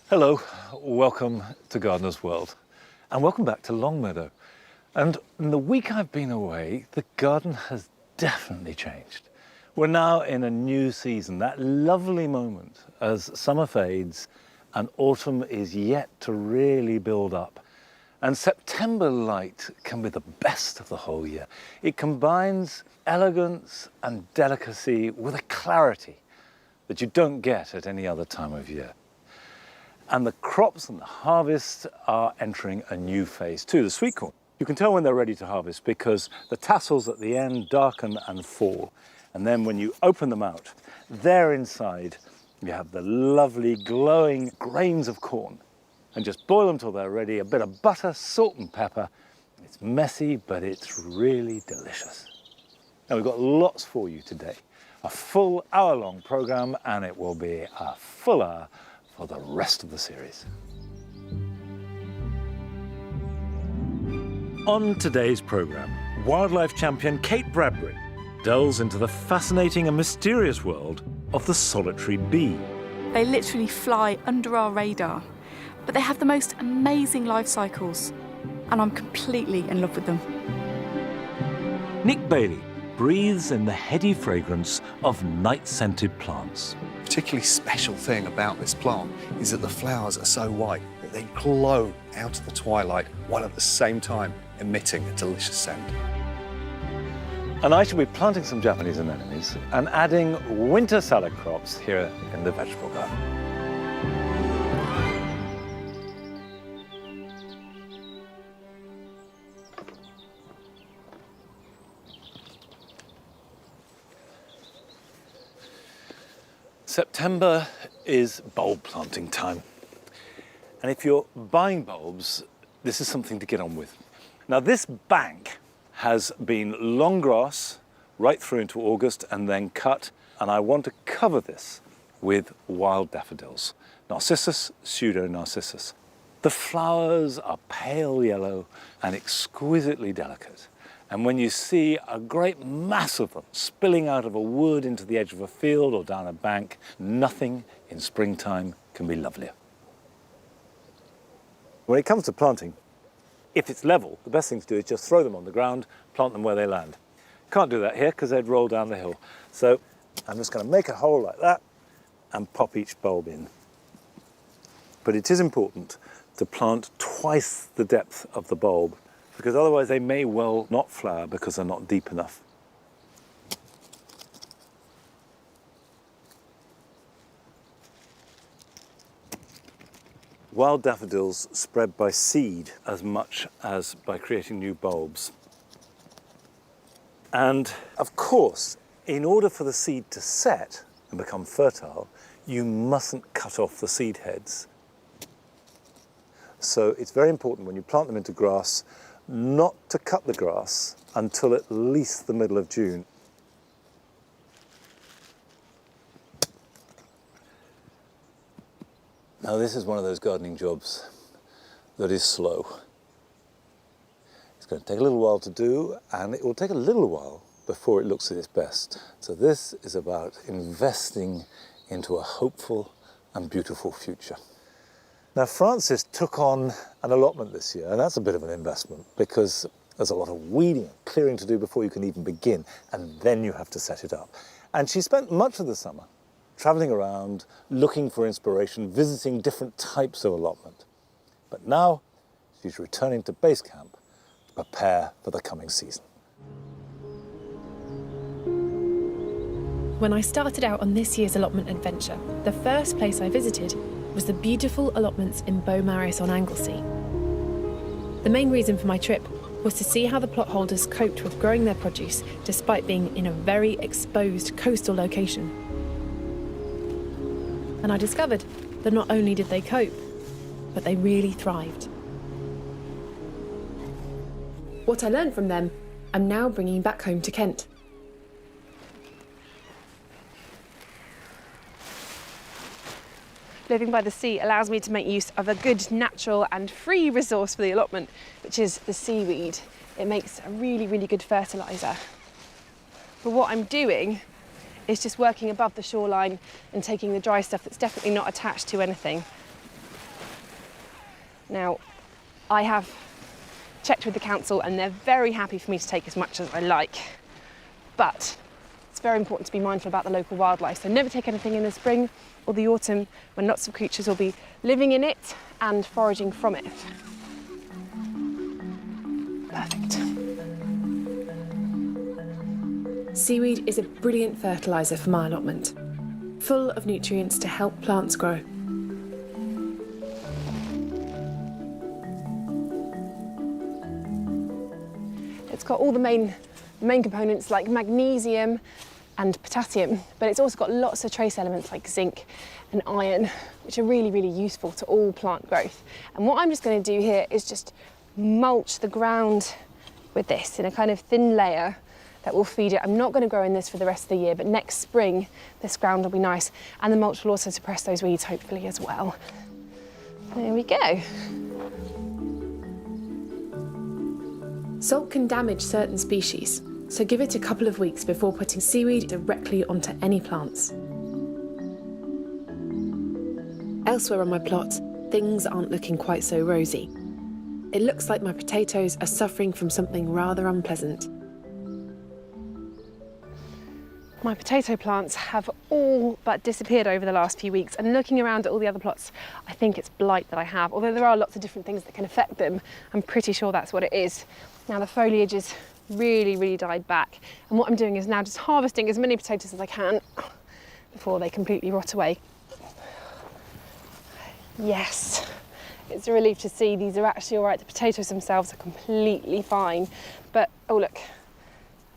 Hello, welcome to Gardener's World, and welcome back to Longmeadow. And in the week I've been away, the garden has definitely changed. We're now in a new season, that lovely moment as summer fades and autumn is yet to really build up. And September light can be the best of the whole year. It combines elegance and delicacy with a clarity that you don't get at any other time of year. And the crops and the harvest are entering a new phase too, the sweet corn. You can tell when they're ready to harvest because the tassels at the end darken and fall. And then when you open them out, there inside you have the lovely glowing grains of corn. And just boil them till they're ready, a bit of butter, salt and pepper. It's messy, but it's really delicious. Now we've got lots for you today. A full hour-long program, and it will be a full hour for the rest of the series. On today's programme, wildlife champion Kate Bradbury delves into the fascinating and mysterious world of the solitary bee. They literally fly under our radar, but they have the most amazing life cycles, and I'm completely in love with them. Nick Bailey breathes in the heady fragrance of night-scented plants. A particularly special thing about this plant is that the flowers are so white that they glow out of the twilight while at the same time emitting a delicious scent. And I shall be planting some Japanese anemones and adding winter salad crops here in the vegetable garden. September is bulb planting time. And if you're buying bulbs, this is something to get on with. Now this bank has been long grass right through into August and then cut, and I want to cover this with wild daffodils. Narcissus, pseudo-narcissus. The flowers are pale yellow and exquisitely delicate. And when you see a great mass of them spilling out of a wood into the edge of a field or down a bank, nothing in springtime can be lovelier. When it comes to planting, if it's level, the best thing to do is just throw them on the ground, plant them where they land. Can't do that here because they'd roll down the hill. So I'm just going to make a hole like that and pop each bulb in. But it is important to plant twice the depth of the bulb, because otherwise they may well not flower because they're not deep enough. Wild daffodils spread by seed as much as by creating new bulbs. And of course, in order for the seed to set and become fertile, you mustn't cut off the seed heads. So it's very important when you plant them into grass not to cut the grass until at least the middle of June. Now this is one of those gardening jobs that is slow. It's going to take a little while to do, and it will take a little while before it looks at its best. So this is about investing into a hopeful and beautiful future. Now, Francis took on an allotment this year, and that's a bit of an investment because there's a lot of weeding and clearing to do before you can even begin, and then you have to set it up. And she spent much of the summer traveling around, looking for inspiration, visiting different types of allotment. But now she's returning to base camp to prepare for the coming season. When I started out on this year's allotment adventure, the first place I visited was the beautiful allotments in Beaumaris on Anglesey. The main reason for my trip was to see how the plot holders coped with growing their produce despite being in a very exposed coastal location. And I discovered that not only did they cope, but they really thrived. What I learned from them, I'm now bringing back home to Kent. Living by the sea allows me to make use of a good natural and free resource for the allotment, which is the seaweed. It makes a really, really good fertiliser. But what I'm doing is just working above the shoreline and taking the dry stuff that's definitely not attached to anything Now, I have checked with the council and they're very happy for me to take as much as I like. But it's very important to be mindful about the local wildlife. So never take anything in the spring or the autumn when lots of creatures will be living in it and foraging from it. Perfect. Seaweed is a brilliant fertiliser for my allotment, full of nutrients to help plants grow. It's got all the main components like magnesium and potassium, but it's also got lots of trace elements like zinc and iron, which are really, really useful to all plant growth. And what I'm just going to do here is just mulch the ground with this in a kind of thin layer that will feed it. I'm not going to grow in this for the rest of the year, but next spring this ground will be nice, and the mulch will also suppress those weeds hopefully as well. There we go. Salt can damage certain species, so give it a couple of weeks before putting seaweed directly onto any plants. Elsewhere on my plot, things aren't looking quite so rosy. It looks like my potatoes are suffering from something rather unpleasant. My potato plants have all but disappeared over the last few weeks, and looking around at all the other plots, I think it's blight that I have. Although there are lots of different things that can affect them, I'm pretty sure that's what it is. Now the foliage is really, really died back, and what I'm doing is now just harvesting as many potatoes as I can before they completely rot away. Yes, it's a relief to see these are actually all right. The potatoes themselves are completely fine, but oh look,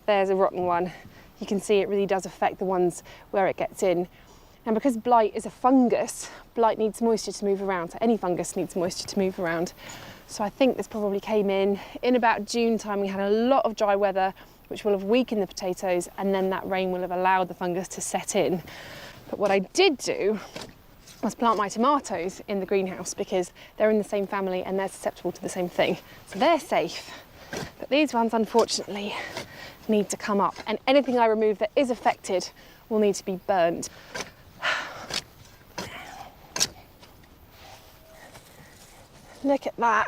there's a rotten one. You can see it really does affect the ones where it gets in. And because blight is a fungus, blight needs moisture to move around. So any fungus needs moisture to move around. So I think this probably came in about June time. We had a lot of dry weather, which will have weakened the potatoes, and then that rain will have allowed the fungus to set in. But what I did do was plant my tomatoes in the greenhouse because they're in the same family and they're susceptible to the same thing. So they're safe. But these ones, unfortunately, need to come up, and anything I remove that is affected will need to be burned. Look at that.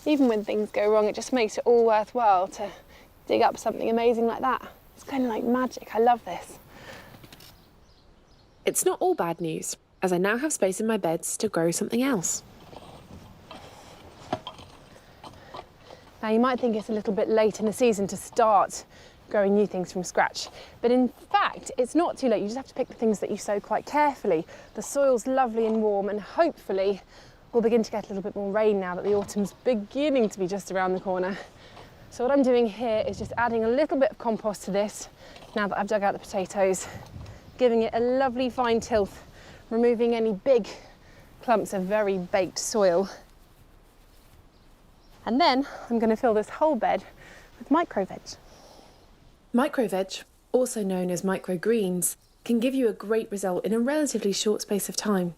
Even when things go wrong, it just makes it all worthwhile to dig up something amazing like that. It's kind of like magic. I love this. It's not all bad news, as I now have space in my beds to grow something else. Now you might think it's a little bit late in the season to start growing new things from scratch, but in fact it's not too late. You just have to pick the things that you sow quite carefully. The soil's lovely and warm, and hopefully we'll begin to get a little bit more rain now that the autumn's beginning to be just around the corner. So what I'm doing here is just adding a little bit of compost to this now that I've dug out the potatoes, giving it a lovely fine tilth, removing any big clumps of very baked soil. And then I'm going to fill this whole bed with micro-veg. Micro-veg, also known as microgreens, can give you a great result in a relatively short space of time.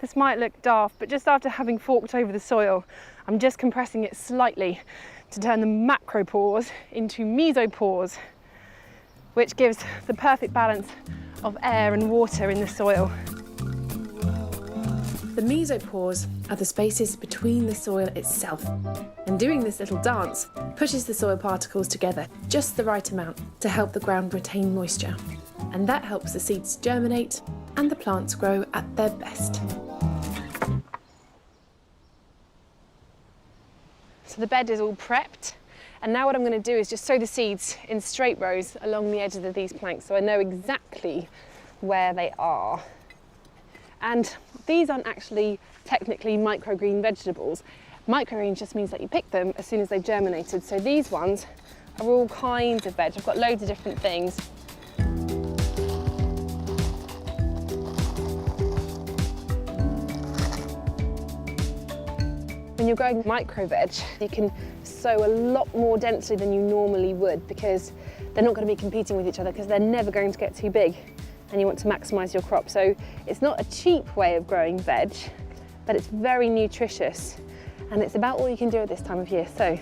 This might look daft, but just after having forked over the soil, I'm just compressing it slightly to turn the macropores into mesopores, which gives the perfect balance of air and water in the soil. The mesopores are the spaces between the soil itself, and doing this little dance pushes the soil particles together just the right amount to help the ground retain moisture, and that helps the seeds germinate and the plants grow at their best. So the bed is all prepped, and now what I'm going to do is just sow the seeds in straight rows along the edges of these planks so I know exactly where they are. And these aren't actually technically microgreen vegetables. Microgreen just means that you pick them as soon as they've germinated. So these ones are all kinds of veg. I've got loads of different things. When you're growing micro veg, you can sow a lot more densely than you normally would because they're not going to be competing with each other because they're never going to get too big, and you want to maximise your crop. So it's not a cheap way of growing veg, but it's very nutritious, and it's about all you can do at this time of year. So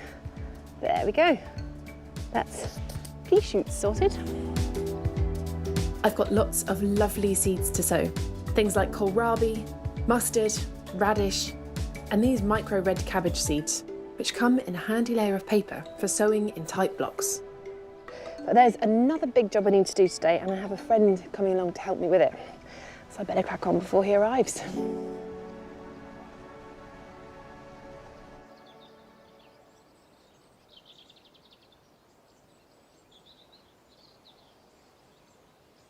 there we go. That's pea shoots sorted. I've got lots of lovely seeds to sow. Things like kohlrabi, mustard, radish, and these micro red cabbage seeds, which come in a handy layer of paper for sewing in tight blocks. But there's another big job I need to do today, and I have a friend coming along to help me with it. So I better crack on before he arrives.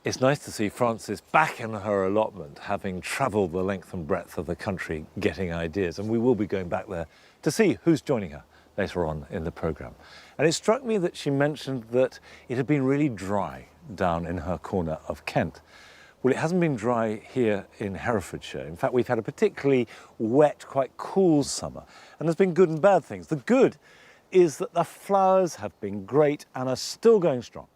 It's nice to see Frances back in her allotment, having travelled the length and breadth of the country getting ideas, and we will be going back there to see who's joining her later on in the programme. And it struck me that she mentioned that it had been really dry down in her corner of Kent. Well, it hasn't been dry here in Herefordshire. In fact, we've had a particularly wet, quite cool summer, and there's been good and bad things. The good is that the flowers have been great and are still going strong.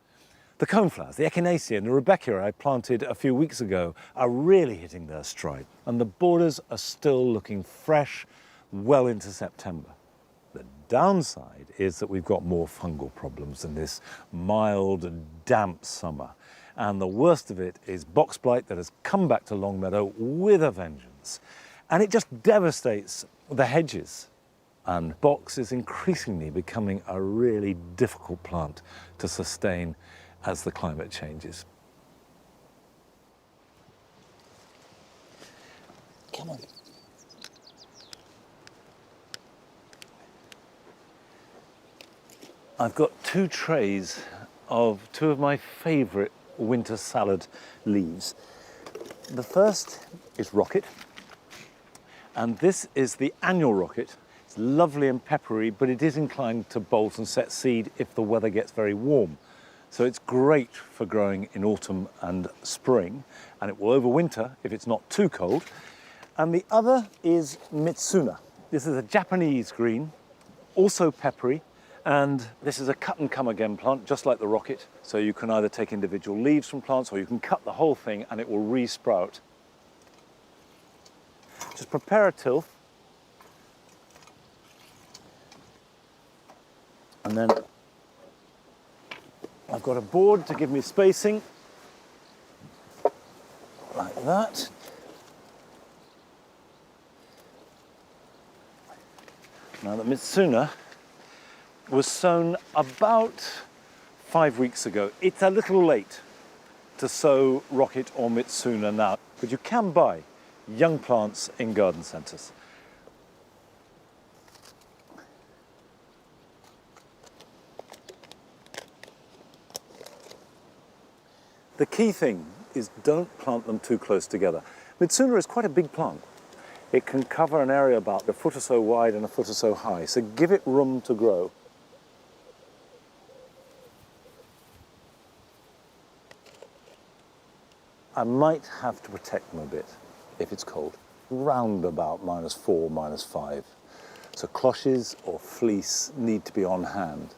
The coneflowers, the echinacea and the rudbeckia I planted a few weeks ago are really hitting their stride, and the borders are still looking fresh well into September. The downside is that we've got more fungal problems in this mild, damp summer. And the worst of it is box blight that has come back to Longmeadow with a vengeance. And it just devastates the hedges. And box is increasingly becoming a really difficult plant to sustain as the climate changes. Come on. I've got 2 trays of 2 of my favourite winter salad leaves. The first is rocket, and this is the annual rocket. It's lovely and peppery, but it is inclined to bolt and set seed if the weather gets very warm. So it's great for growing in autumn and spring, and it will overwinter if it's not too cold. And the other is Mitsuna. This is a Japanese green, also peppery, and this is a cut and come again plant, just like the rocket. So you can either take individual leaves from plants or you can cut the whole thing and it will re-sprout. Just prepare a tilth. And then I've got a board to give me spacing, like that. Now the Mitsuna was sown about 5 weeks ago. It's a little late to sow rocket or Mitsuna now, but you can buy young plants in garden centres. The key thing is don't plant them too close together. Mitsuna is quite a big plant. It can cover an area about a foot or so wide and a foot or so high, so give it room to grow. I might have to protect them a bit if it's cold, round about -4, -5. So cloches or fleece need to be on hand.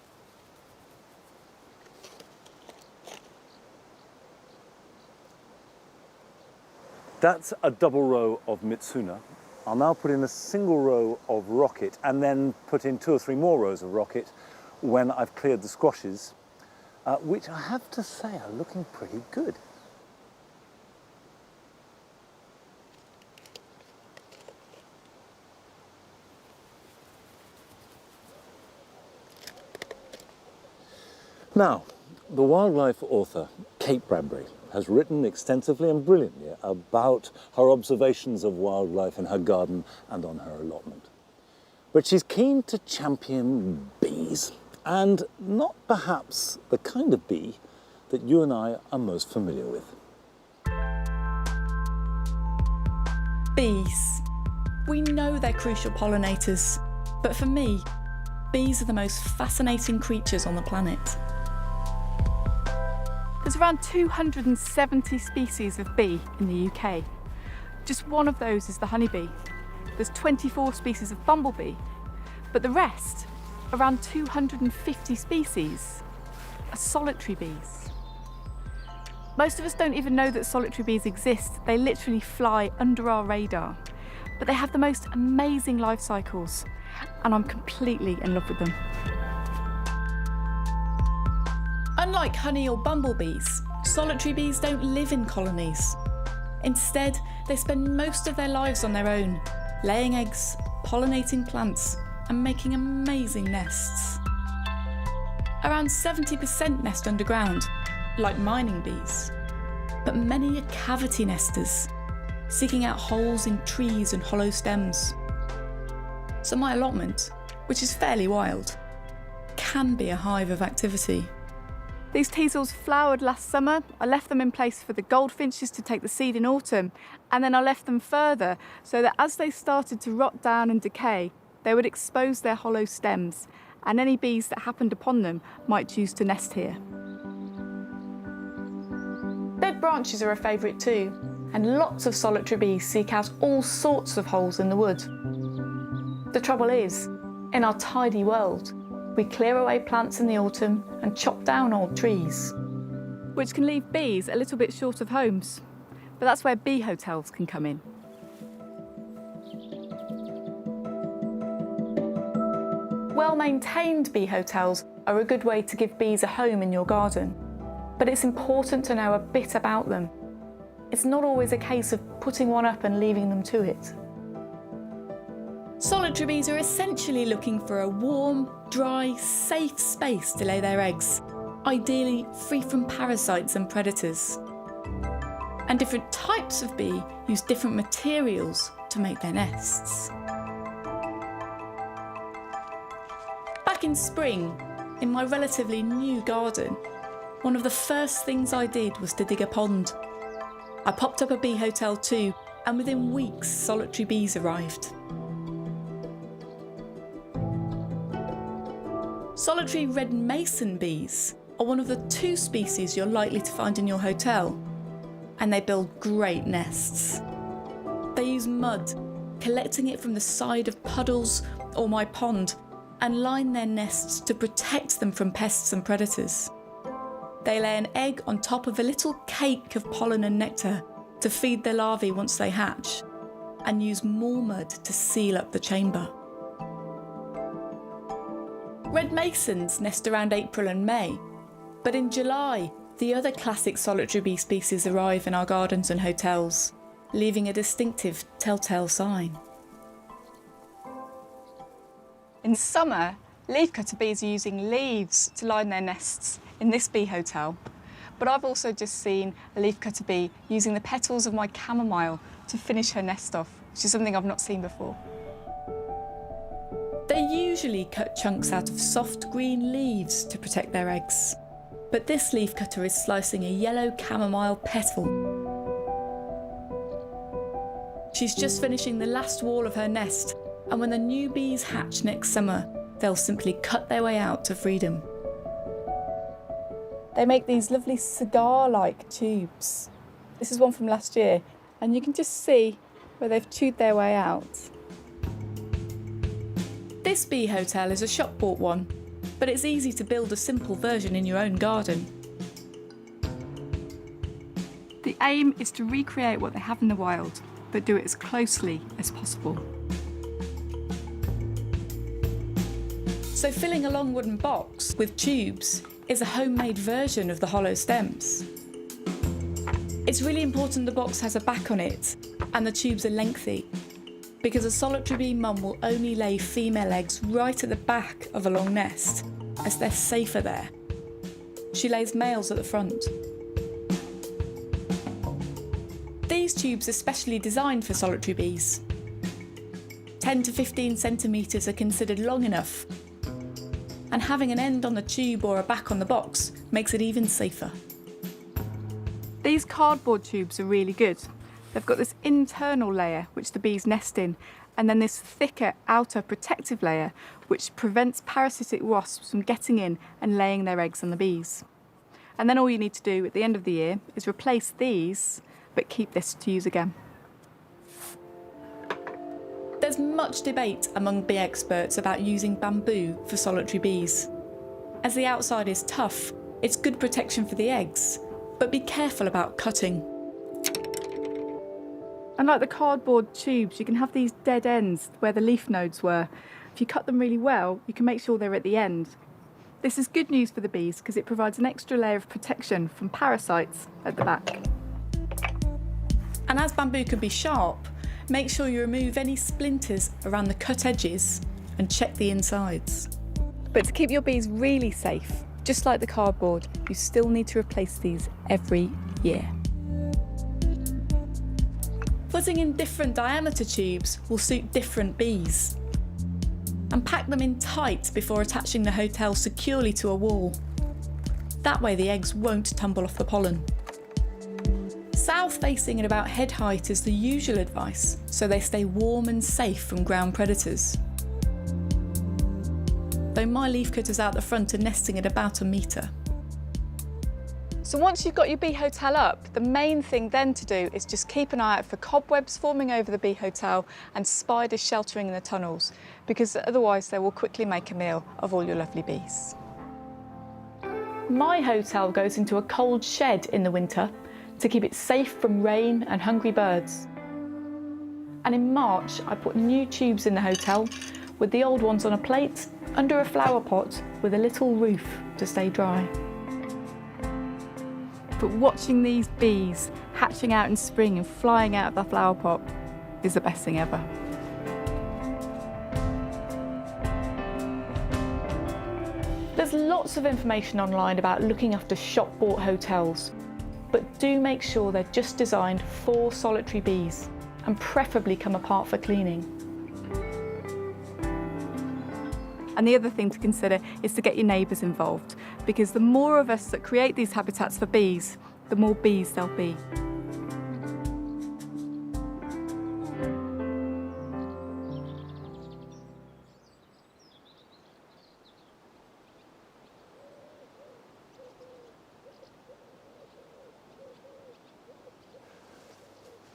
That's a double row of Mitsuna. I'll now put in a single row of rocket and then put in 2 or 3 more rows of rocket when I've cleared the squashes, which I have to say are looking pretty good. Now, the wildlife author, Kate Bradbury, has written extensively and brilliantly about her observations of wildlife in her garden and on her allotment. But she's keen to champion bees, and not perhaps the kind of bee that you and I are most familiar with. Bees. We know they're crucial pollinators, but for me, bees are the most fascinating creatures on the planet. There's around 270 species of bee in the UK. Just one of those is the honeybee. There's 24 species of bumblebee, but the rest, around 250 species, are solitary bees. Most of us don't even know that solitary bees exist. They literally fly under our radar, but they have the most amazing life cycles, and I'm completely in love with them. Unlike honey or bumblebees, solitary bees don't live in colonies. Instead, they spend most of their lives on their own, laying eggs, pollinating plants, and making amazing nests. Around 70% nest underground, like mining bees, but many are cavity nesters, seeking out holes in trees and hollow stems. So my allotment, which is fairly wild, can be a hive of activity. These teasels flowered last summer. I left them in place for the goldfinches to take the seed in autumn, and then I left them further so that as they started to rot down and decay, they would expose their hollow stems, and any bees that happened upon them might choose to nest here. Dead branches are a favourite too, and lots of solitary bees seek out all sorts of holes in the wood. The trouble is, in our tidy world, we clear away plants in the autumn and chop down old trees. Which can leave bees a little bit short of homes. But that's where bee hotels can come in. Well-maintained bee hotels are a good way to give bees a home in your garden, but it's important to know a bit about them. It's not always a case of putting one up and leaving them to it. Solitary bees are essentially looking for a warm, dry, safe space to lay their eggs, ideally free from parasites and predators. And different types of bee use different materials to make their nests. Back in spring, in my relatively new garden, one of the first things I did was to dig a pond. I popped up a bee hotel too, and within weeks solitary bees arrived. Solitary red mason bees are one of the 2 species you're likely to find in your hotel, and they build great nests. They use mud, collecting it from the side of puddles or my pond, and line their nests to protect them from pests and predators. They lay an egg on top of a little cake of pollen and nectar to feed their larvae once they hatch, and use more mud to seal up the chamber. Red masons nest around April and May, but in July, the other classic solitary bee species arrive in our gardens and hotels, leaving a distinctive telltale sign. In summer, leafcutter bees are using leaves to line their nests in this bee hotel. But I've also just seen a leafcutter bee using the petals of my chamomile to finish her nest off, which is something I've not seen before. They usually cut chunks out of soft green leaves to protect their eggs, but this leafcutter is slicing a yellow chamomile petal. She's just finishing the last wall of her nest, and when the new bees hatch next summer, they'll simply cut their way out to freedom. They make these lovely cigar-like tubes. This is one from last year, and you can just see where they've chewed their way out. This bee hotel is a shop-bought one, but it's easy to build a simple version in your own garden. The aim is to recreate what they have in the wild, but do it as closely as possible. So filling a long wooden box with tubes is a homemade version of the hollow stems. It's really important the box has a back on it and the tubes are lengthy, because a solitary bee mum will only lay female eggs right at the back of a long nest, as they're safer there. She lays males at the front. These tubes are specially designed for solitary bees. 10 to 15 centimetres are considered long enough, and having an end on the tube or a back on the box makes it even safer. These cardboard tubes are really good. They've got this internal layer which the bees nest in, and then this thicker outer protective layer which prevents parasitic wasps from getting in and laying their eggs on the bees. And then all you need to do at the end of the year is replace these, but keep this to use again. There's much debate among bee experts about using bamboo for solitary bees. As the outside is tough, it's good protection for the eggs, but be careful about cutting. Unlike the cardboard tubes, you can have these dead ends where the leaf nodes were. If you cut them really well, you can make sure they're at the end. This is good news for the bees because it provides an extra layer of protection from parasites at the back. And as bamboo can be sharp, make sure you remove any splinters around the cut edges and check the insides. But to keep your bees really safe, just like the cardboard, you still need to replace these every year. Putting in different diameter tubes will suit different bees. And pack them in tight before attaching the hotel securely to a wall. That way the eggs won't tumble off the pollen. South facing at about head height is the usual advice, so they stay warm and safe from ground predators. Though my leafcutters out the front are nesting at about 1 metre. So once you've got your bee hotel up, the main thing then to do is just keep an eye out for cobwebs forming over the bee hotel and spiders sheltering in the tunnels, because otherwise they will quickly make a meal of all your lovely bees. My hotel goes into a cold shed in the winter to keep it safe from rain and hungry birds. And in March, I put new tubes in the hotel with the old ones on a plate under a flower pot with a little roof to stay dry. But watching these bees hatching out in spring and flying out of the flower pot is the best thing ever. There's lots of information online about looking after shop-bought hotels, but do make sure they're just designed for solitary bees and preferably come apart for cleaning. And the other thing to consider is to get your neighbours involved, because the more of us that create these habitats for bees, the more bees there'll be.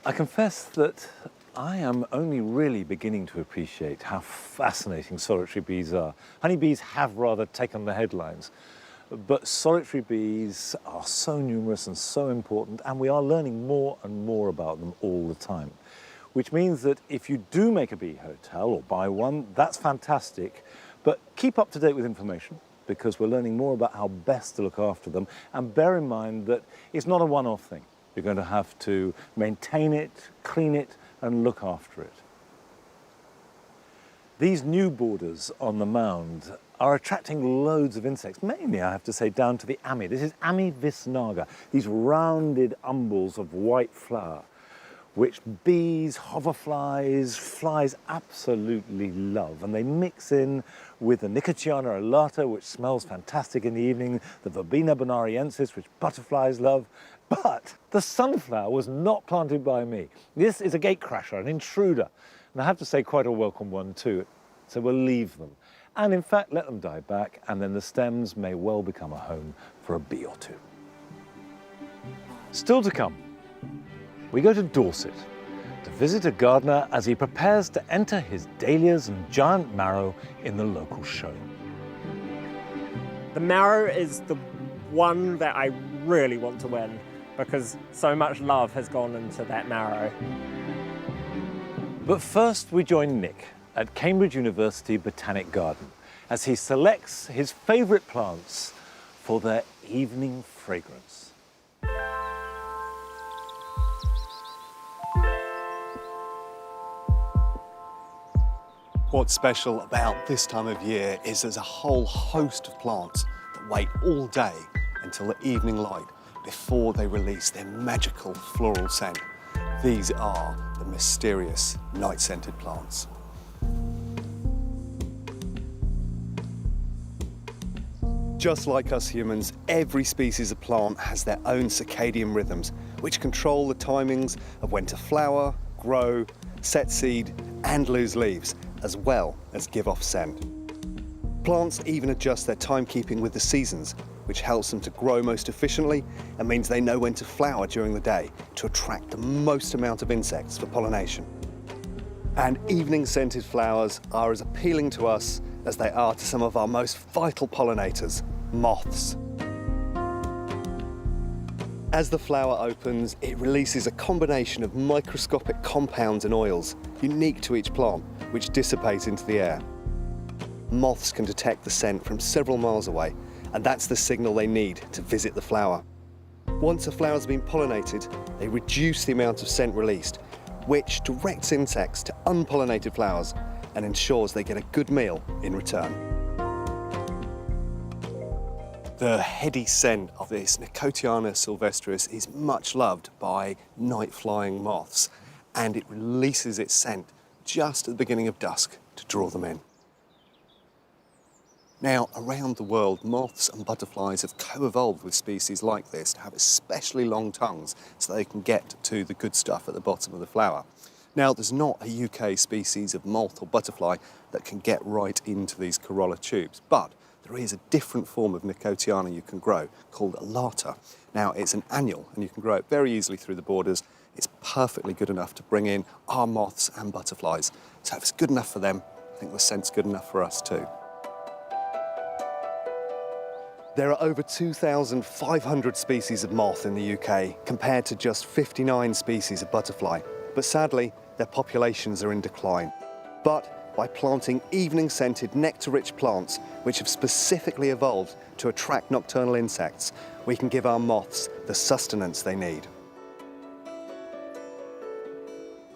I confess that I am only really beginning to appreciate how fascinating solitary bees are. Honeybees have rather taken the headlines, but solitary bees are so numerous and so important, and we are learning more and more about them all the time. Which means that if you do make a bee hotel or buy one, that's fantastic, but keep up to date with information, because we're learning more about how best to look after them, and bear in mind that it's not a one-off thing. You're going to have to maintain it, clean it, and look after it. These new borders on the mound are attracting loads of insects, mainly, I have to say, down to the ami. This is Ami visnaga, these rounded umbels of white flower, which bees, hoverflies, flies absolutely love. And they mix in with the Nicotiana alata, which smells fantastic in the evening, the Verbena bonariensis, which butterflies love. But the sunflower was not planted by me. This is a gatecrasher, an intruder. And I have to say, quite a welcome one too. So we'll leave them. And in fact, let them die back, and then the stems may well become a home for a bee or two. Still to come, we go to Dorset to visit a gardener as he prepares to enter his dahlias and giant marrow in the local show. The marrow is the one that I really want to win, because so much love has gone into that marrow. But first we join Nick at Cambridge University Botanic Garden as he selects his favourite plants for their evening fragrance. What's special about this time of year is there's a whole host of plants that wait all day until the evening light before they release their magical floral scent. These are the mysterious night-scented plants. Just like us humans, every species of plant has their own circadian rhythms, which control the timings of when to flower, grow, set seed, and lose leaves, as well as give off scent. Plants even adjust their timekeeping with the seasons, which helps them to grow most efficiently and means they know when to flower during the day to attract the most amount of insects for pollination. And evening scented flowers are as appealing to us as they are to some of our most vital pollinators, moths. As the flower opens, it releases a combination of microscopic compounds and oils unique to each plant, which dissipate into the air. Moths can detect the scent from several miles away, and that's the signal they need to visit the flower. Once a flower's been pollinated, they reduce the amount of scent released, which directs insects to unpollinated flowers and ensures they get a good meal in return. The heady scent of this Nicotiana sylvestris is much loved by night-flying moths, and it releases its scent just at the beginning of dusk to draw them in. Now, around the world, moths and butterflies have co-evolved with species like this to have especially long tongues so they can get to the good stuff at the bottom of the flower. Now, there's not a UK species of moth or butterfly that can get right into these corolla tubes, but there is a different form of Nicotiana you can grow called a lata. Now, it's an annual and you can grow it very easily through the borders. It's perfectly good enough to bring in our moths and butterflies. So if it's good enough for them, I think the scent's good enough for us too. There are over 2,500 species of moth in the UK, compared to just 59 species of butterfly. But sadly, their populations are in decline. But by planting evening-scented, nectar-rich plants, which have specifically evolved to attract nocturnal insects, we can give our moths the sustenance they need.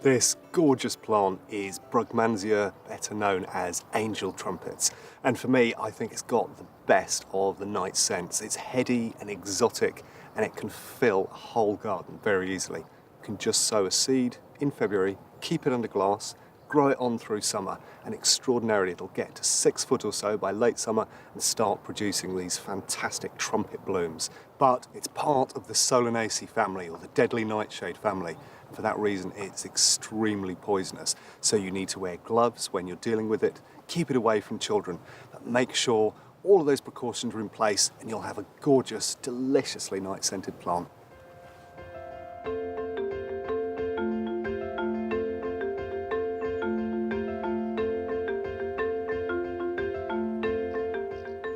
This gorgeous plant is Brugmansia, better known as angel trumpets. And for me, I think it's got the best of the night scents. It's heady and exotic, and it can fill a whole garden very easily. You can just sow a seed in February, keep it under glass, grow it on through summer, and extraordinarily it'll get to 6 foot or so by late summer and start producing these fantastic trumpet blooms. But it's part of the Solanaceae family, or the deadly nightshade family. For that reason, it's extremely poisonous. So you need to wear gloves when you're dealing with it, keep it away from children, but make sure all of those precautions are in place and you'll have a gorgeous, deliciously night-scented plant.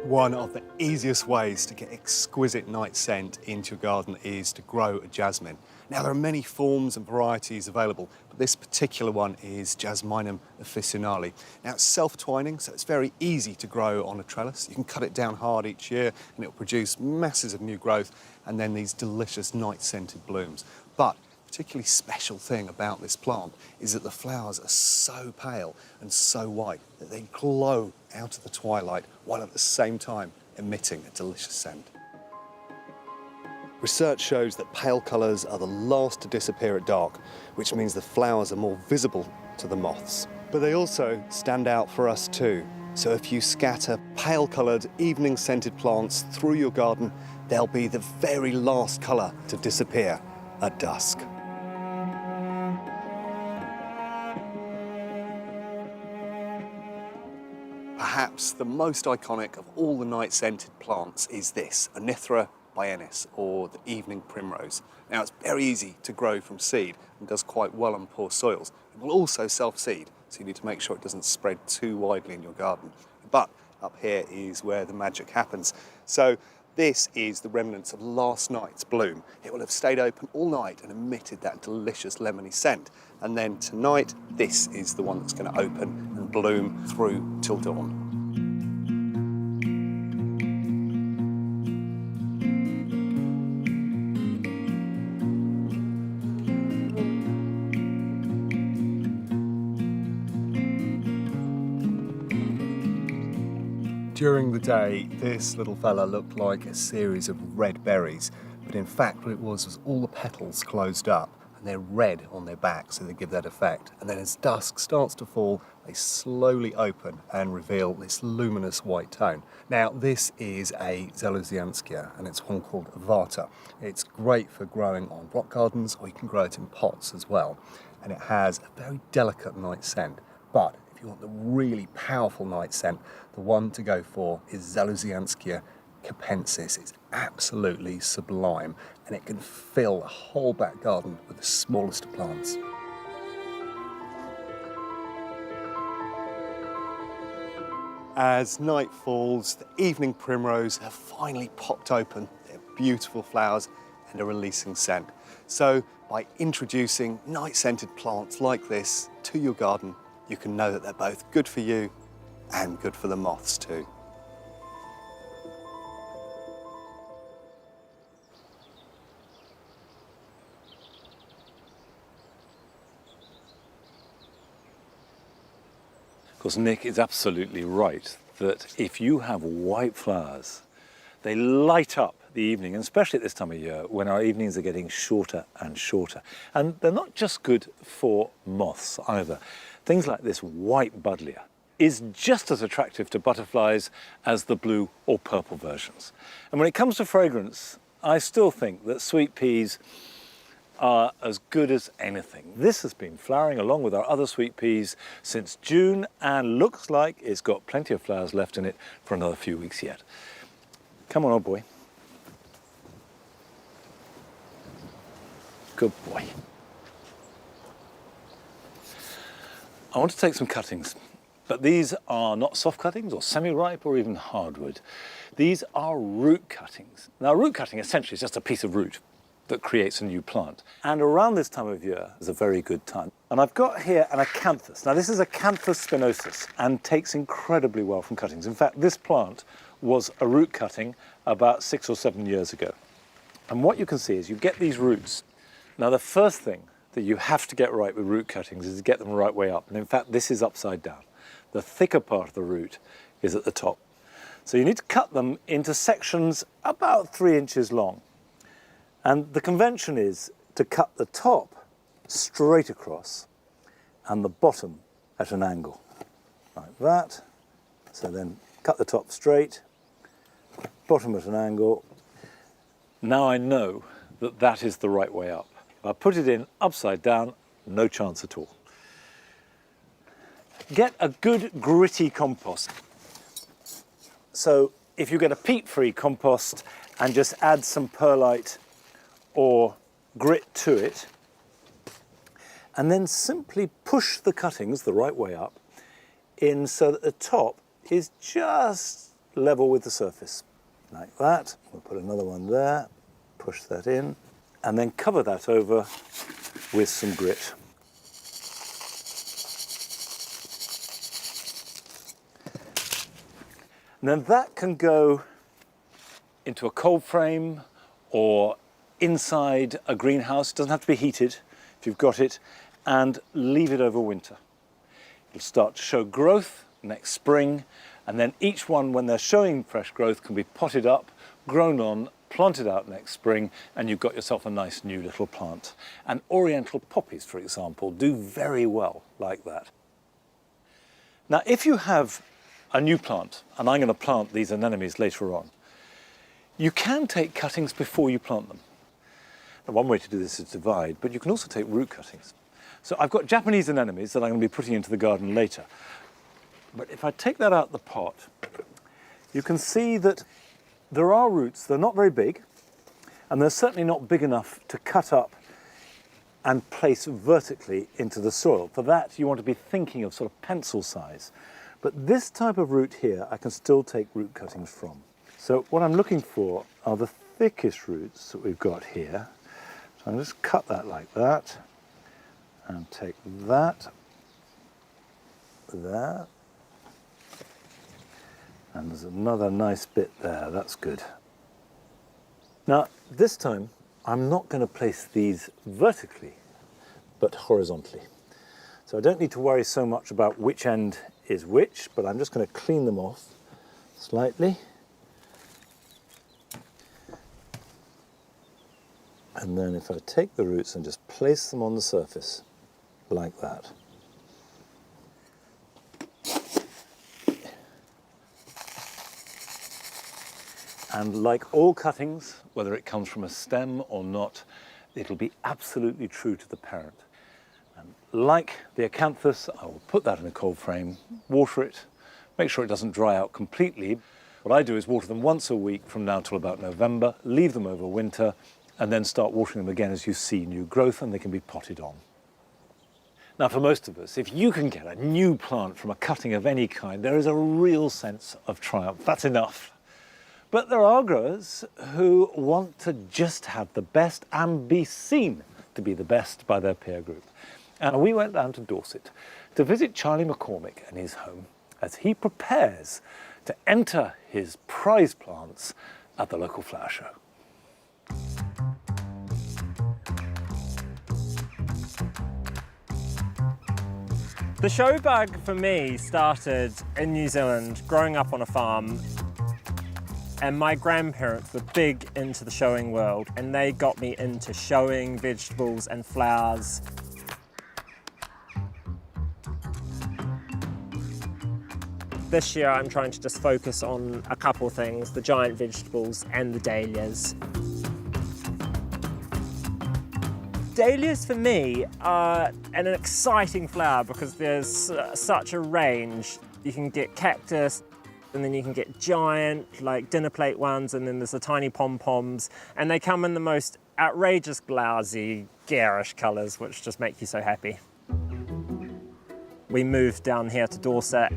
One of the easiest ways to get exquisite night scent into your garden is to grow a jasmine. Now, there are many forms and varieties available, but this particular one is Jasminum officinale. Now, it's self-twining, so it's very easy to grow on a trellis. You can cut it down hard each year and it'll produce masses of new growth and then these delicious night-scented blooms. But a particularly special thing about this plant is that the flowers are so pale and so white that they glow out of the twilight while at the same time emitting a delicious scent. Research shows that pale colours are the last to disappear at dark, which means the flowers are more visible to the moths. But they also stand out for us too. So if you scatter pale-coloured, evening-scented plants through your garden, they'll be the very last colour to disappear at dusk. Perhaps the most iconic of all the night-scented plants is this, Anithra biennis, or the evening primrose. Now, it's very easy to grow from seed and does quite well on poor soils. It will also self-seed, so you need to make sure it doesn't spread too widely in your garden. But up here is where the magic happens. So this is the remnants of last night's bloom. It will have stayed open all night and emitted that delicious lemony scent. And then tonight, this is the one that's going to open and bloom through till dawn. During the day, this little fella looked like a series of red berries, but in fact what it was all the petals closed up and they're red on their back, so they give that effect. And then as dusk starts to fall, they slowly open and reveal this luminous white tone. Now, this is a Zeluzianskia, and it's one called Vata. It's great for growing on rock gardens, or you can grow it in pots as well. And it has a very delicate night scent, but if you want the really powerful night scent, the one to go for is Zeluzianskia capensis. It's absolutely sublime, and it can fill a whole back garden with the smallest of plants. As night falls, the evening primrose have finally popped open their beautiful flowers and are releasing scent. So by introducing night-scented plants like this to your garden, you can know that they're both good for you and good for the moths too. Of course, Nick is absolutely right that if you have white flowers, they light up the evening, and especially at this time of year when our evenings are getting shorter and shorter. And they're not just good for moths either. Things like this white buddleia is just as attractive to butterflies as the blue or purple versions. And when it comes to fragrance, I still think that sweet peas are as good as anything. This has been flowering along with our other sweet peas since June and looks like it's got plenty of flowers left in it for another few weeks yet. Come on, old boy. Good boy. I want to take some cuttings, but these are not soft cuttings or semi-ripe or even hardwood. These are root cuttings. Now, root cutting essentially is just a piece of root that creates a new plant. And around this time of year is a very good time. And I've got here an acanthus. Now, this is Acanthus spinosus and takes incredibly well from cuttings. In fact, this plant was a root cutting about 6 or 7 years ago. And what you can see is you get these roots. Now, the first thing that you have to get right with root cuttings is to get them the right way up. And in fact, this is upside down. The thicker part of the root is at the top. So you need to cut them into sections about 3 inches long. And the convention is to cut the top straight across and the bottom at an angle, like that. So then cut the top straight, bottom at an angle. Now I know that that is the right way up. If I put it in upside down, no chance at all. Get a good gritty compost. So if you get a peat-free compost and just add some perlite or grit to it, and then simply push the cuttings the right way up in so that the top is just level with the surface, like that. We'll put another one there, push that in, and then cover that over with some grit. And then that can go into a cold frame or inside a greenhouse. It doesn't have to be heated if you've got it, and leave it over winter. It'll start to show growth next spring, and then each one, when they're showing fresh growth, can be potted up, grown on, planted out next spring, and you've got yourself a nice new little plant. And oriental poppies, for example, do very well like that. Now, if you have a new plant, and I'm going to plant these anemones later on, you can take cuttings before you plant them. Now, one way to do this is divide, but you can also take root cuttings. So I've got Japanese anemones that I'm going to be putting into the garden later. But if I take that out the pot, you can see that there are roots. They're not very big, and they're certainly not big enough to cut up and place vertically into the soil. For that, you want to be thinking of sort of pencil size. But this type of root here, I can still take root cuttings from. So what I'm looking for are the thickest roots that we've got here. So I'll just cut that like that, and take that, there, and there's another nice bit there, that's good. Now, this time, I'm not going to place these vertically, but horizontally. So I don't need to worry so much about which end is which, but I'm just going to clean them off slightly. And then if I take the roots and just place them on the surface, like that. And like all cuttings, whether it comes from a stem or not, it'll be absolutely true to the parent. And like the acanthus, I will put that in a cold frame, water it, make sure it doesn't dry out completely. What I do is water them once a week from now till about November, leave them over winter, and then start watering them again as you see new growth, and they can be potted on. Now, for most of us, if you can get a new plant from a cutting of any kind, there is a real sense of triumph. That's enough. But there are growers who want to just have the best and be seen to be the best by their peer group. And we went down to Dorset to visit Charlie McCormick and his home as he prepares to enter his prize plants at the local flower show. The show bug for me started in New Zealand, growing up on a farm, and my grandparents were big into the showing world, and they got me into showing vegetables and flowers. This year I'm trying to just focus on a couple things, the giant vegetables and the dahlias. Dahlias for me are an exciting flower because there's such a range. You can get cactus, and then you can get giant, like dinner plate ones, and then there's the tiny pom-poms, and they come in the most outrageous, blousy, garish colours, which just make you so happy. We moved down here to Dorset.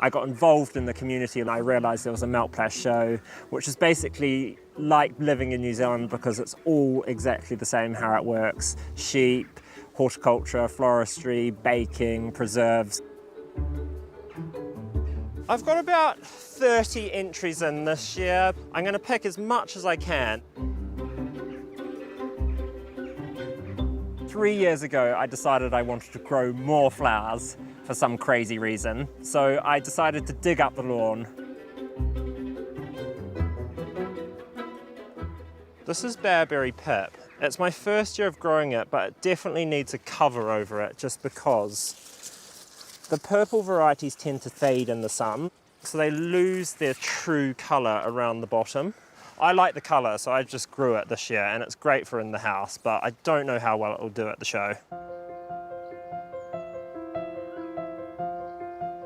I got involved in the community and I realised there was a Maltplash show, which is basically like living in New Zealand because it's all exactly the same how it works. Sheep, horticulture, floristry, baking, preserves. I've got about 30 entries in this year. I'm going to pick as much as I can. 3 years ago, I decided I wanted to grow more flowers for some crazy reason. So I decided to dig up the lawn. This is Bearberry Pip. It's my first year of growing it, but it definitely needs a cover over it just because the purple varieties tend to fade in the sun, so they lose their true colour around the bottom. I like the colour, so I just grew it this year, and it's great for in the house, but I don't know how well it will do at the show.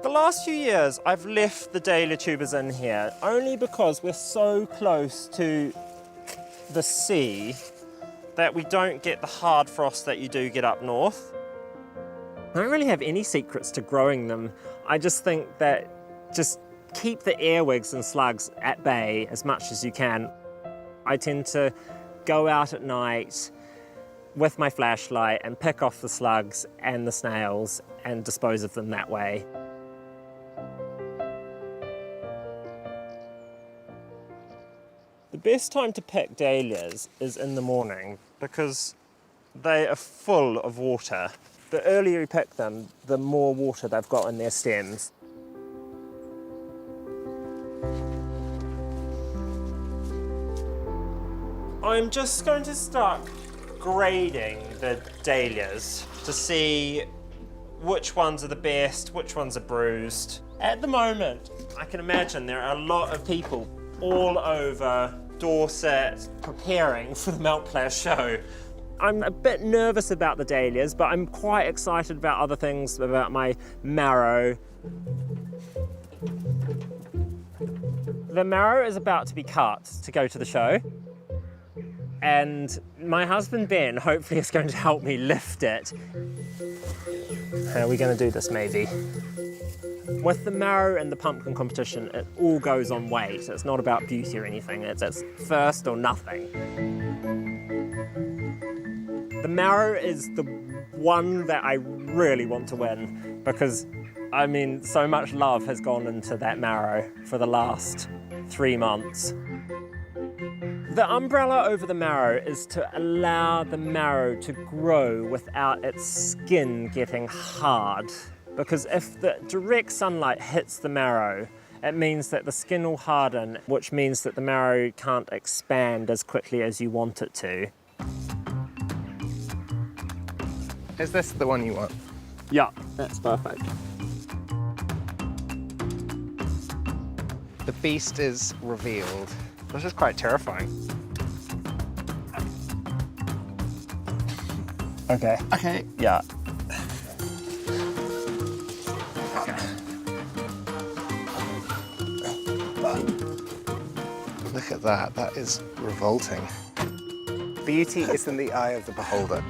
The last few years, I've left the dahlia tubers in here, only because we're so close to the sea that we don't get the hard frost that you do get up north. I don't really have any secrets to growing them. I just think that just keep the earwigs and slugs at bay as much as you can. I tend to go out at night with my flashlight and pick off the slugs and the snails and dispose of them that way. The best time to pick dahlias is in the morning because they are full of water. The earlier you pick them, the more water they've got in their stems. I'm just going to start grading the dahlias to see which ones are the best, which ones are bruised. At the moment, I can imagine there are a lot of people all over Dorset preparing for the Maltplash show. I'm a bit nervous about the dahlias, but I'm quite excited about other things, about my marrow. The marrow is about to be cut to go to the show, and my husband Ben hopefully is going to help me lift it. How are we going to do this, maybe? With the marrow and the pumpkin competition, it all goes on weight. It's not about beauty or anything. It's first or nothing. The marrow is the one that I really want to win because, I mean, so much love has gone into that marrow for the last 3 months. The umbrella over the marrow is to allow the marrow to grow without its skin getting hard. Because if the direct sunlight hits the marrow, it means that the skin will harden, which means that the marrow can't expand as quickly as you want it to. Is this the one you want? Yeah, that's perfect. The beast is revealed. This is quite terrifying. Okay. Okay. Yeah. Look at that. That is revolting. Beauty is in the eye of the beholder.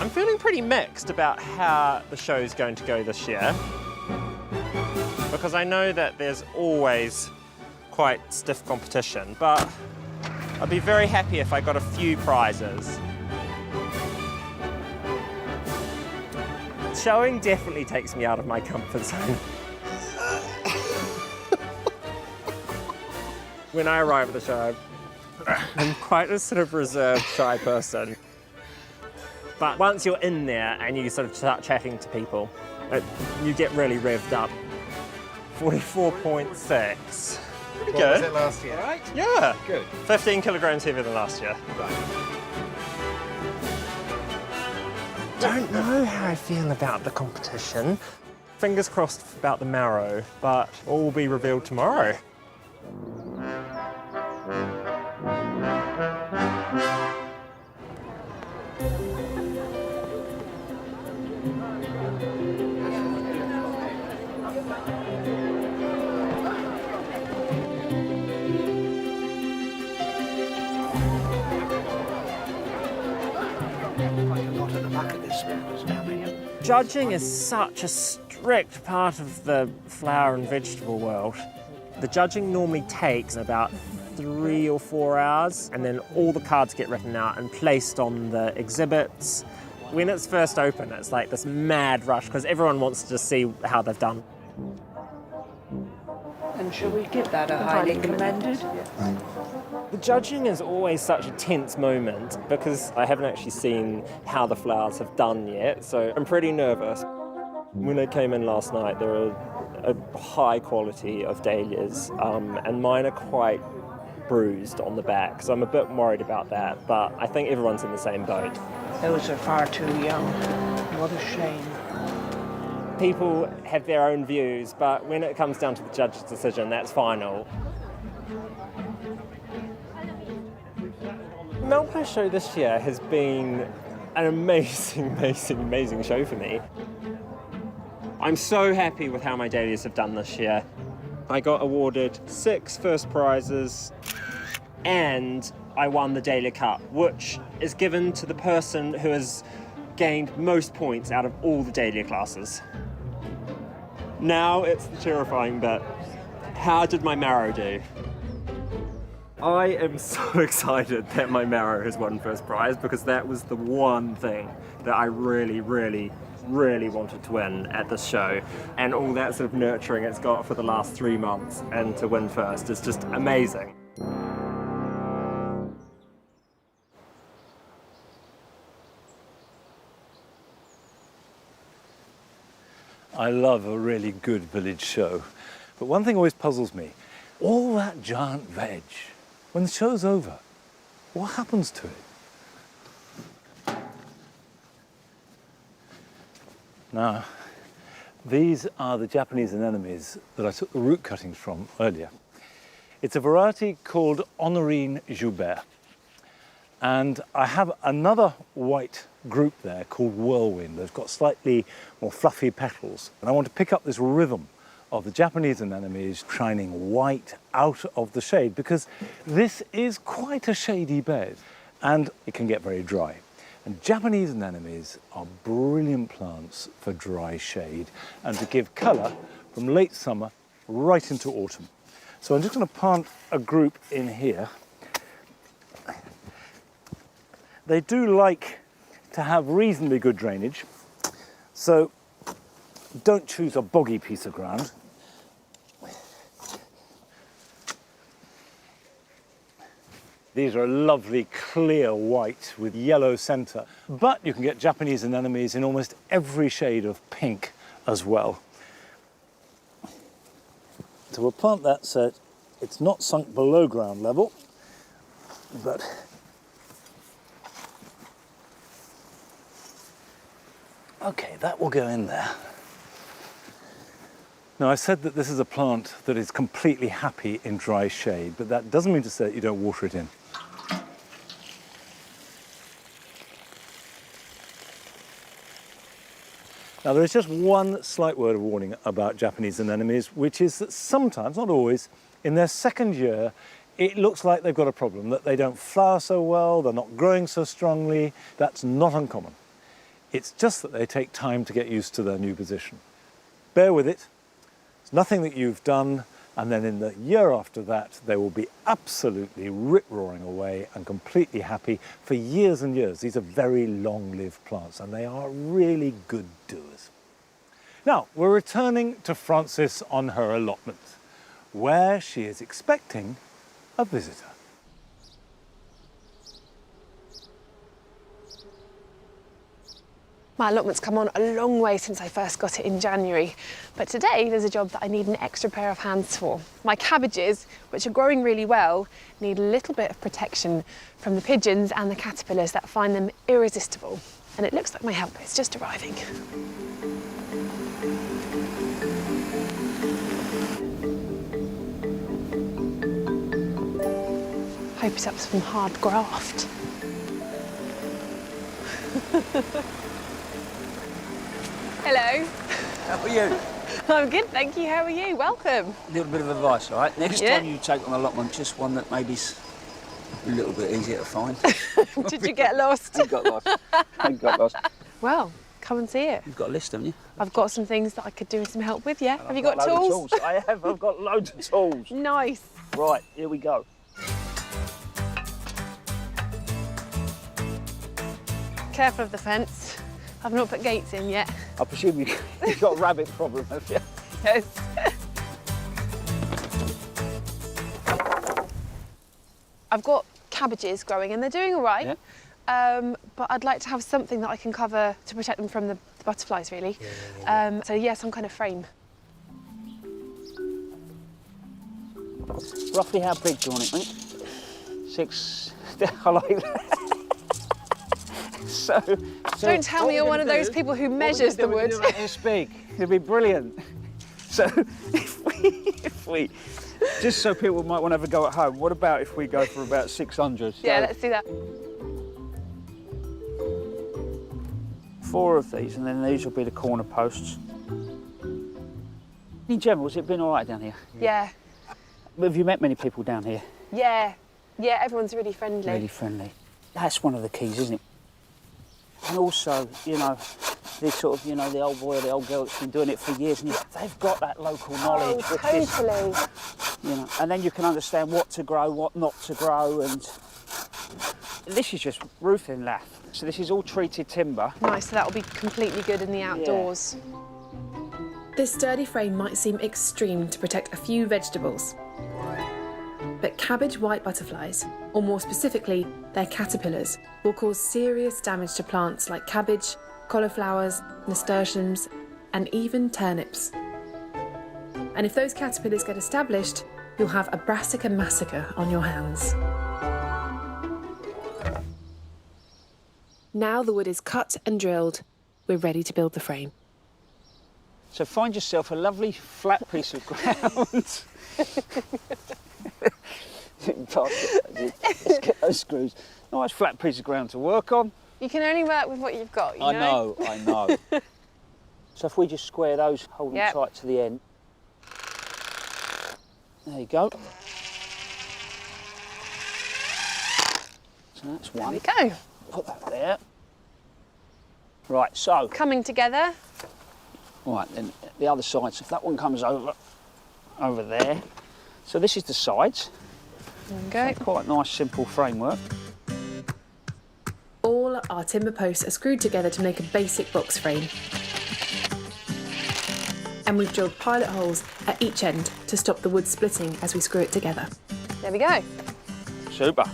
I'm feeling pretty mixed about how the show's going to go this year, because I know that there's always quite stiff competition, but I'd be very happy if I got a few prizes. Showing definitely takes me out of my comfort zone. When I arrive at the show, I'm quite a sort of reserved, shy person. But once you're in there and you sort of start chatting to people, you get really revved up. 44.6. What was it last year? Right? Yeah. Good. 15 kilograms heavier than last year. Don't know how I feel about the competition. Fingers crossed about the marrow, but all will be revealed tomorrow. Judging is such a strict part of the flower and vegetable world. The judging normally takes about 3 or 4 hours, and then all the cards get written out and placed on the exhibits. When it's first open, it's like this mad rush because everyone wants to see how they've done. And shall we give that a highly commended? The judging is always such a tense moment because I haven't actually seen how the flowers have done yet, so I'm pretty nervous. When I came in last night, there are a high quality of dahlias, and mine are quite bruised on the back, so I'm a bit worried about that, but I think everyone's in the same boat. Those are far too young. What a shame. People have their own views, but when it comes down to the judge's decision, that's final. The Malpais show this year has been an amazing show for me. I'm so happy with how my dahlias have done this year. I got awarded 6 first prizes and I won the Dahlia Cup, which is given to the person who has gained most points out of all the dahlia classes. Now it's the terrifying bit. How did my marrow do? I am so excited that my marrow has won first prize because that was the one thing that I really wanted to win at this show, and all that sort of nurturing it's got for the last 3 months, and to win first is just amazing. I love a really good village show, but one thing always puzzles me. All that giant veg, when the show's over, what happens to it? Now, these are the Japanese anemones that I took the root cuttings from earlier. It's a variety called Honorine Joubert. And I have another white group there called Whirlwind. They've got slightly more fluffy petals. And I want to pick up this rhythm of the Japanese anemones shining white out of the shade, because this is quite a shady bed and it can get very dry. And Japanese anemones are brilliant plants for dry shade and to give colour from late summer right into autumn. So I'm just going to plant a group in here. They do like to have reasonably good drainage, so don't choose a boggy piece of ground. These are a lovely clear white with yellow centre, but you can get Japanese anemones in almost every shade of pink as well. So we'll plant that so it's not sunk below ground level, but okay, that will go in there. Now, I said that this is a plant that is completely happy in dry shade, but that doesn't mean to say that you don't water it in. Now, there is just one slight word of warning about Japanese anemones, which is that sometimes, not always, in their second year, it looks like they've got a problem, that they don't flower so well, they're not growing so strongly. That's not uncommon. It's just that they take time to get used to their new position. Bear with it. It's nothing that you've done, and then in the year after that, they will be absolutely rip-roaring away and completely happy for years and years. These are very long-lived plants, and they are really good doers. Now, we're returning to Frances on her allotment, where she is expecting a visitor. My allotment's come on a long way since I first got it in January, but today there's a job that I need an extra pair of hands for. My cabbages, which are growing really well, need a little bit of protection from the pigeons and the caterpillars that find them irresistible. And it looks like my help is just arriving. Hope it's up to some hard graft. Hello. How are you? I'm good, thank you. How are you? Welcome. A little bit of advice, all right? Next Yeah. time you take on an allotment, just one that maybe's a little bit easier to find. Did you get lost? I got lost. I got lost. Well, come and see it. You've got a list, haven't you? I've got some things that I could do with some help with, yeah? Have you got Loads of tools? I have. I've got loads of tools. Nice. Right, here we go. Careful of the fence. I've not put gates in yet. I presume you've got a rabbit problem, have you? Yes. I've got cabbages growing and they're doing all right. Yeah. But I'd like to have something that I can cover to protect them from the butterflies, really. So yeah, some kind of frame. Roughly how big do you want it, mate? 6. I like that. So Don't tell what me you're we're one of gonna those do- people who what we're measures the gonna wood. do, we're gonna do it this big. It'd be brilliant. So if we, just so people might want to have a go at home, what about if we go for about 600? Yeah, So let's do that. 4 of these, and then these will be the corner posts. In general, has it been all right down here? Yeah. Have you met many people down here? Yeah. Yeah, everyone's really friendly. Really friendly. That's one of the keys, isn't it? And also, you know, this sort of, you know, the old boy or the old girl that's been doing it for years, and they've got that local knowledge. Oh, with this, totally. you know, and then you can understand what to grow, what not to grow, and this is just roofing lath. So this is all treated timber. Nice, so that'll be completely good in the outdoors. This sturdy frame might seem extreme to protect a few vegetables. But cabbage white butterflies, or more specifically, their caterpillars, will cause serious damage to plants like cabbage, cauliflowers, nasturtiums, and even turnips. And if those caterpillars get established, you'll have a brassica massacre on your hands. Now the wood is cut and drilled, we're ready to build the frame. So find yourself a lovely flat piece of ground. Let's get those screws. Nice flat piece of ground to work on. You can only work with what you've got, you know? I know. So if we just square those, hold them Yep. tight to the end. There you go. So that's There one. we go. Put that there. Right, so, Coming together. right, then the other side, so if that one comes over there. So this is the sides. There we go. Quite nice, simple framework. All our timber posts are screwed together to make a basic box frame. And we've drilled pilot holes at each end to stop the wood splitting as we screw it together. There we go. Super.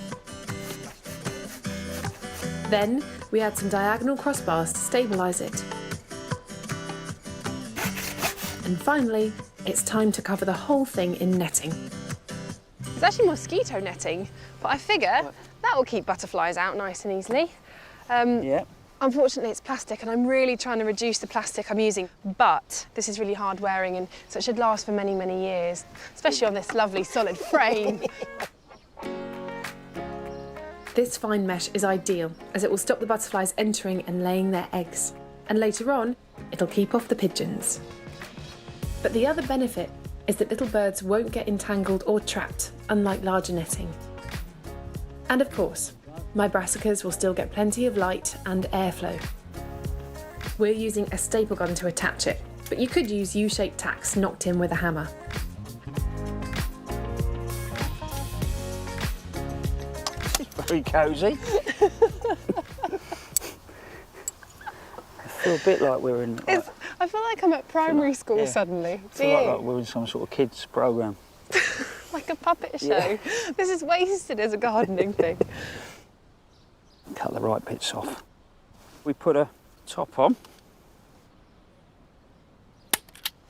Then we add some diagonal crossbars to stabilise it. And finally, it's time to cover the whole thing in netting. It's actually mosquito netting, but I figure that will keep butterflies out nice and easily. Yeah. Unfortunately, it's plastic, and I'm really trying to reduce the plastic I'm using. But this is really hard wearing, and so it should last for many, many years, especially on this lovely solid frame. This fine mesh is ideal, as it will stop the butterflies entering and laying their eggs. And later on, it'll keep off the pigeons. But the other benefit is that little birds won't get entangled or trapped, unlike larger netting. And of course, my brassicas will still get plenty of light and airflow. We're using a staple gun to attach it, but you could use U-shaped tacks knocked in with a hammer. Very cosy. I feel a bit like we're in. I feel like I'm at primary school yeah. suddenly. I Do feel you? like we're in some sort of kids program. Like a puppet show. Yeah. This is wasted as a gardening thing. Cut the right bits off. We put a top on.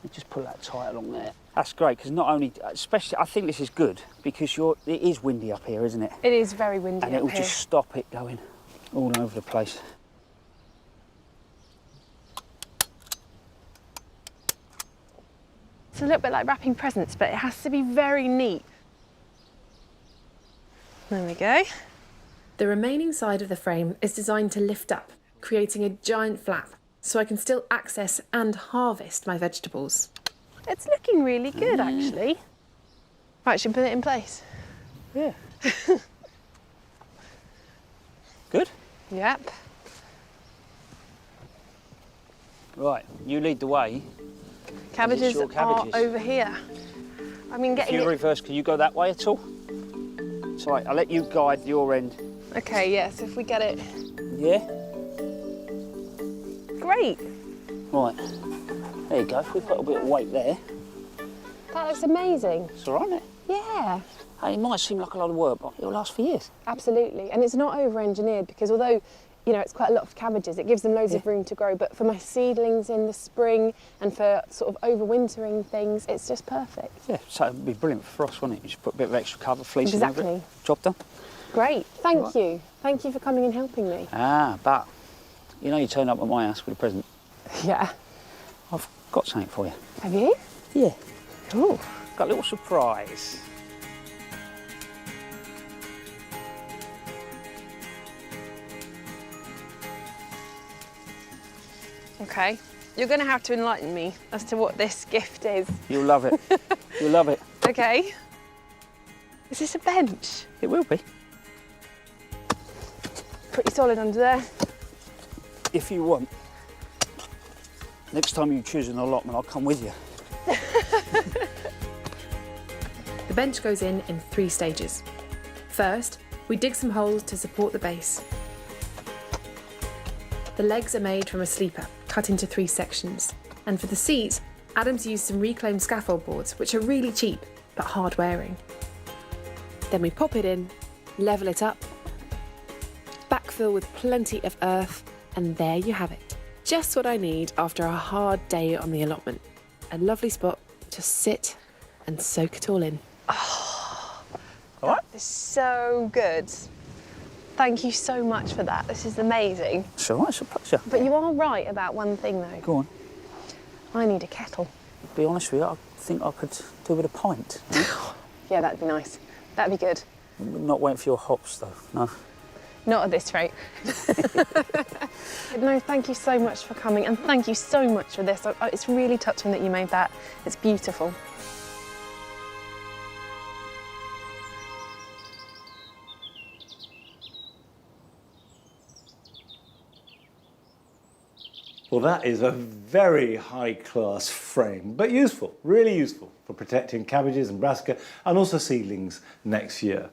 And just pull that tight along there. That's great, because not only, especially, I think this is good, because it is windy up here, isn't it? It is very windy And up it will here. just stop it going all over the place. It's a little bit like wrapping presents, but it has to be very neat. There we go. The remaining side of the frame is designed to lift up, creating a giant flap, so I can still access and harvest my vegetables. It's looking really good, actually. Right, should we put it in place? Yeah. Good. Yep. Right, you lead the way. Cabbages your are cabbages? over here. I mean, If getting you it... reverse, can you go that way at all? Sorry, I'll let you guide your end. Okay, yes, if we get it... Yeah? Great. Right. There you go. If we put a bit of weight there, That looks amazing. it's all right, isn't it? Yeah, Hey, it might seem like a lot of work, but it'll last for years. absolutely. And it's not over-engineered, because although, you know, it's quite a lot of cabbages, it gives them loads of room to grow, but for my seedlings in the spring and for sort of overwintering things, it's just perfect. Yeah, so it'd be brilliant for us, wouldn't it? You just put a bit of extra cover, fleecing over Exactly. it. Job done. Great, thank you. Thank you for coming and helping me. Ah, but you know you turn up at my house with a present. Yeah. I've got something for you. Have you? Yeah. Ooh. Got a little surprise. Okay. You're going to have to enlighten me as to what this gift is. You'll love it. You'll love it. Okay. Is this a bench? It will be. Pretty solid under there. If you want. Next time you choose an allotment, I'll come with you. The bench goes in 3 stages. First, we dig some holes to support the base. The legs are made from a sleeper, cut into 3 sections. And for the seat, Adam's used some reclaimed scaffold boards, which are really cheap, but hard wearing. Then we pop it in, level it up, backfill with plenty of earth, and there you have it. Just what I need after a hard day on the allotment. A lovely spot to sit and soak it all in. It's so good. Thank you so much for that. This is amazing. It's all right, it's a pleasure. But you are right about one thing, though. Go on. I need a kettle. To be honest with you, I think I could do with a pint. Yeah, that'd be nice. That'd be good. Not waiting for your hops, though, no. Not at this rate. No, thank you so much for coming, and thank you so much for this. It's really touching that you made that. It's beautiful. Well, that is a very high-class frame, but useful, really useful for protecting cabbages and brassica and also seedlings next year.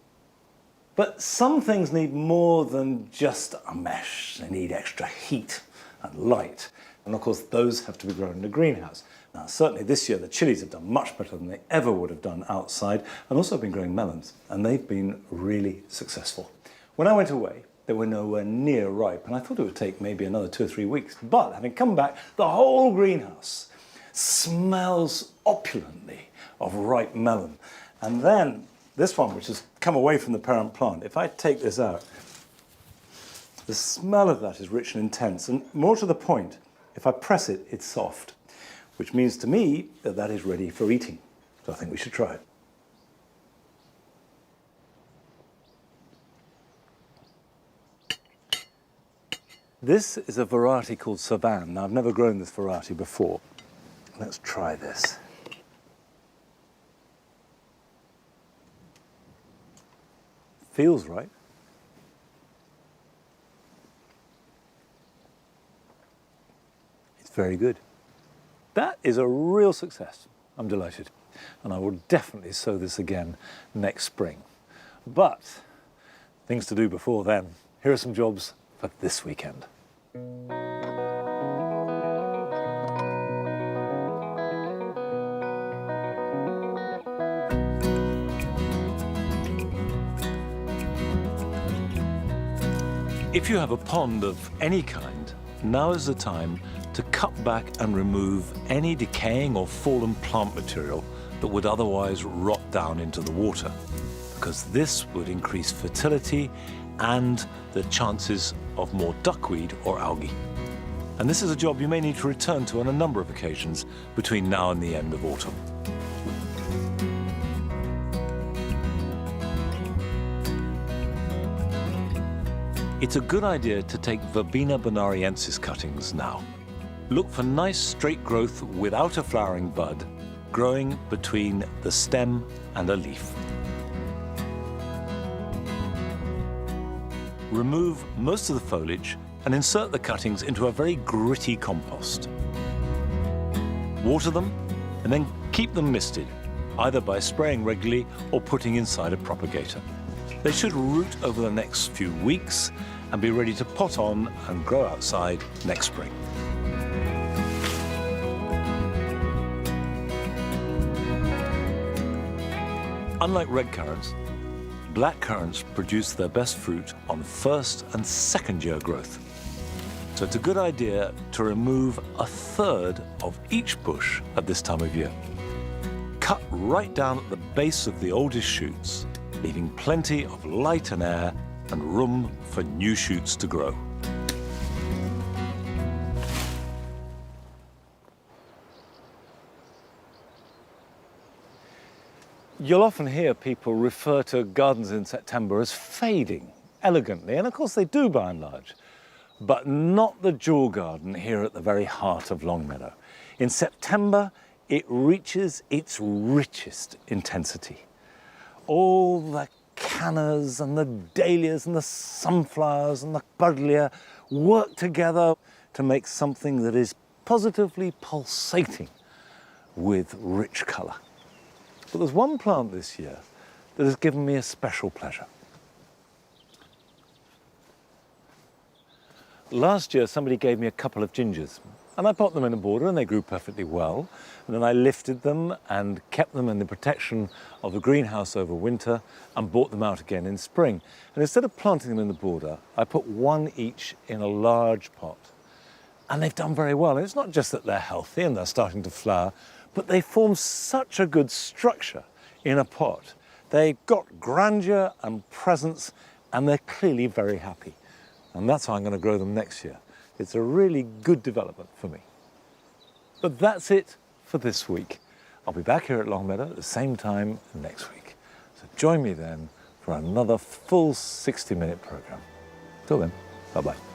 But some things need more than just a mesh. They need extra heat and light. And of course, those have to be grown in a greenhouse. Now, certainly this year, the chilies have done much better than they ever would have done outside, and also been growing melons, and they've been really successful. When I went away, they were nowhere near ripe, and I thought it would take maybe another 2 or 3 weeks. But having come back, the whole greenhouse smells opulently of ripe melon. And then this one, which has come away from the parent plant, if I take this out, the smell of that is rich and intense. And more to the point, if I press it, it's soft, which means to me that that is ready for eating. So I think we should try it. This is a variety called Savan. Now, I've never grown this variety before. Let's try this. Feels right. It's very good. That is a real success. I'm delighted. And I will definitely sow this again next spring. But things to do before then. Here are some jobs for this weekend. If you have a pond of any kind, now is the time to cut back and remove any decaying or fallen plant material that would otherwise rot down into the water, because this would increase fertility and the chances of more duckweed or algae. And this is a job you may need to return to on a number of occasions between now and the end of autumn. It's a good idea to take Verbena bonariensis cuttings now. Look for nice straight growth without a flowering bud, growing between the stem and a leaf. Remove most of the foliage and insert the cuttings into a very gritty compost. Water them and then keep them misted, either by spraying regularly or putting inside a propagator. They should root over the next few weeks and be ready to pot on and grow outside next spring. Unlike red currants, black currants produce their best fruit on first and second year growth. So it's a good idea to remove a third of each bush at this time of year. Cut right down at the base of the oldest shoots, leaving plenty of light and air and room for new shoots to grow. You'll often hear people refer to gardens in September as fading, elegantly, and of course they do by and large, but not the jewel garden here at the very heart of Longmeadow. In September, it reaches its richest intensity. All the cannas and the dahlias and the sunflowers and the buddleia work together to make something that is positively pulsating with rich colour. But there's one plant this year that has given me a special pleasure. Last year, somebody gave me a couple of gingers, and I put them in a border and they grew perfectly well. And then I lifted them and kept them in the protection of the greenhouse over winter and brought them out again in spring. And instead of planting them in the border, I put one each in a large pot. And they've done very well. And it's not just that they're healthy and they're starting to flower, but they form such a good structure in a pot. They got grandeur and presence, and they're clearly very happy. And that's how I'm going to grow them next year. It's a really good development for me. But that's it for this week. I'll be back here at Longmeadow at the same time next week. So join me then for another full 60-minute programme. Till then, bye-bye.